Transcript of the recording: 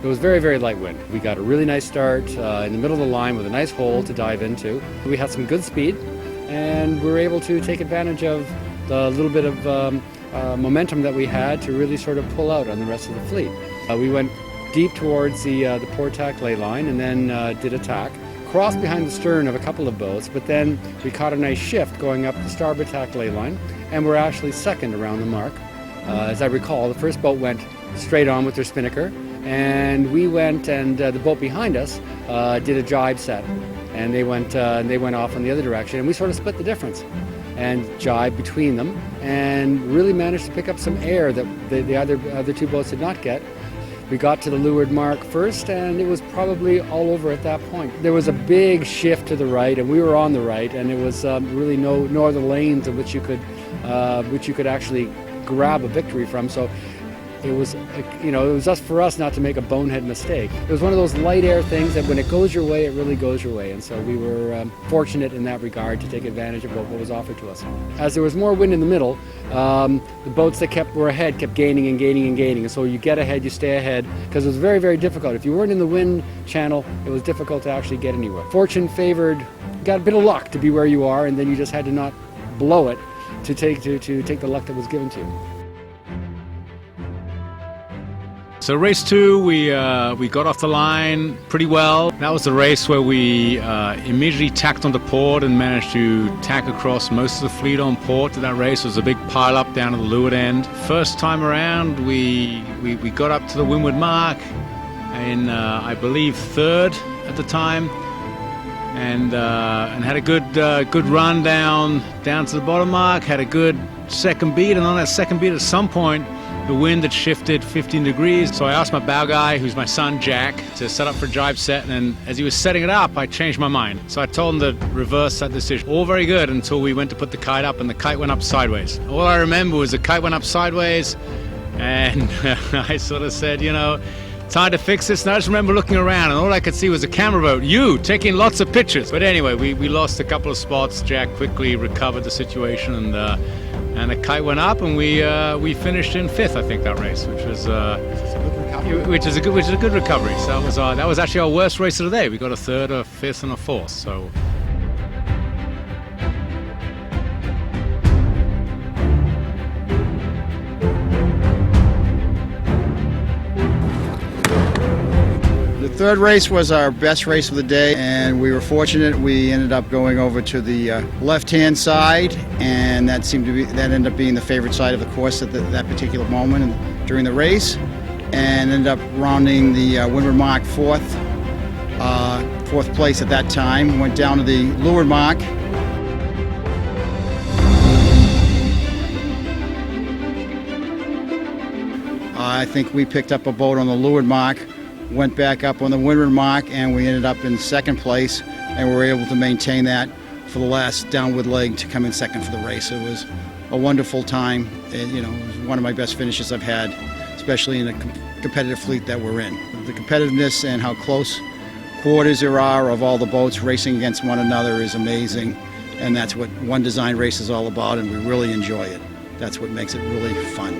It was very, very light wind. We got a really nice start in the middle of the line with a nice hole to dive into. We had some good speed, and we were able to take advantage of the little bit of momentum that we had to really sort of pull out on the rest of the fleet. We went deep towards the port tack ley line and then did a tack, crossed behind the stern of a couple of boats, but then we caught a nice shift going up the starboard tack ley line, and we're actually second around the mark. As I recall, the first boat went straight on with their spinnaker, and we went, and the boat behind us did a jibe set, and they went off in the other direction, and we sort of split the difference and jibe between them, and really managed to pick up some air that the other two boats did not get. We got to the leeward mark first, and it was probably all over at that point. There was a big shift to the right, and we were on the right, and it was really no other lanes in which you could actually grab a victory from. So it was, it was for us not to make a bonehead mistake. It was one of those light air things that when it goes your way, it really goes your way. And so we were fortunate in that regard to take advantage of what was offered to us. As there was more wind in the middle, the boats that were ahead kept gaining and gaining and gaining. And so you get ahead, you stay ahead, because it was very, very difficult. If you weren't in the wind channel, it was difficult to actually get anywhere. Fortune favored, got a bit of luck to be where you are, and then you just had to not blow it to take the luck that was given to you. So race 2, we got off the line pretty well. That was the race where we immediately tacked onto port and managed to tack across most of the fleet on port to that race. It was a big pile up down at the leeward end. First time around, we got up to the windward mark in I believe third at the time, and had a good run down to the bottom mark. Had a good second beat, and on that second beat, at some point, the wind had shifted 15 degrees, so I asked my bow guy, who's my son Jack, to set up for a jibe set, and then as he was setting it up, I changed my mind. So I told him to reverse that decision. All very good until we went to put the kite up, and the kite went up sideways. All I remember was the kite went up sideways, and I sort of said, time to fix this. And I just remember looking around, and all I could see was a camera boat, you, taking lots of pictures. But anyway, we lost a couple of spots. Jack quickly recovered the situation, and the kite went up, and we finished in 5th, I think, that race, which is a good recovery. So that was actually our worst race of the day. We got a 3rd, a 5th, and a 4th. So. The 3rd race was our best race of the day, and we were fortunate. We ended up going over to the left-hand side, and that ended up being the favorite side of the course at that particular moment during the race, and ended up rounding the windward mark 4th place at that time. Went down to the leeward mark. I think we picked up a boat on the leeward mark, went back up on the windward mark, and we ended up in 2nd place, and we were able to maintain that for the last downward leg to come in 2nd for the race. It was a wonderful time. It was one of my best finishes I've had, especially in a competitive fleet that we're in. The competitiveness and how close quarters there are of all the boats racing against one another is amazing, and that's what One Design Race is all about, and we really enjoy it. That's what makes it really fun.